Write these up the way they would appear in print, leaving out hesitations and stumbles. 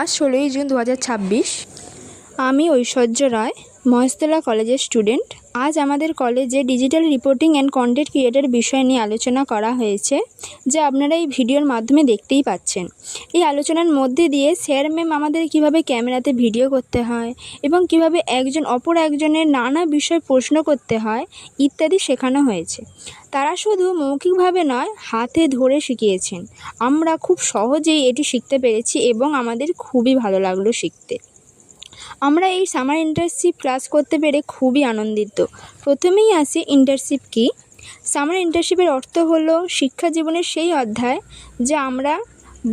আজ 16ই জুন 2026। আমি ঐশ্বর্য রায়, মহেশতলা কলেজের স্টুডেন্ট। আজ আমাদের কলেজে digital reporting and content creator বিষয় নিয়ে আলোচনা করা হয়েছে, যা আপনারা এই ভিডিওর মাধ্যমে দেখতেই পাচ্ছেন। এই আলোচনার মধ্যে দিয়ে স্যার ম্যাম আমাদের কিভাবে ক্যামেরাতে ভিডিও করতে হয় এবং কিভাবে একজন অপর একজনের নানা বিষয় প্রশ্ন করতে হয় ইত্যাদি শেখানো হয়েছে। তারা শুধু মৌখিকভাবে নয়, হাতে ধরে শিখিয়েছেন। আমরা খুব সহজেই এটি শিখতে পেরেছি এবং আমাদের খুবই ভালো লাগলো শিখতে। আমরা এই সামার ইন্টার্নশিপ ক্লাস করতে পেরে খুবই আনন্দিত। প্রথমেই আসি ইন্টার্নশিপ কী। সামার ইন্টার্নশিপের অর্থ হলো শিক্ষা জীবনের সেই অধ্যায় যা আমরা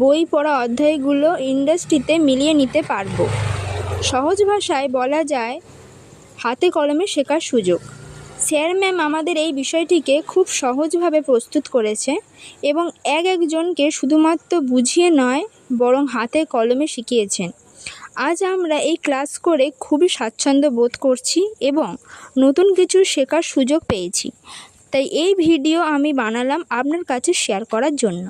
বই পড়া অধ্যায়গুলো ইন্ডাস্ট্রিতে মিলিয়ে নিতে পারবো। সহজ ভাষায় বলা যায় হাতে কলমে শেখার সুযোগ। স্যার ম্যাম আমাদের এই বিষয়টিকে খুব সহজভাবে প্রস্তুত করেছে এবং একজনকে শুধুমাত্র বুঝিয়ে নয়, বরং হাতে কলমে শিখিয়েছেন। আজ আমরা এই ক্লাস করে খুবই স্বাচ্ছন্দ্য বোধ করছি এবং নতুন কিছু শেখার সুযোগ পেয়েছি। তাই এই ভিডিও আমি বানালাম আপনার কাছে শেয়ার করার জন্য।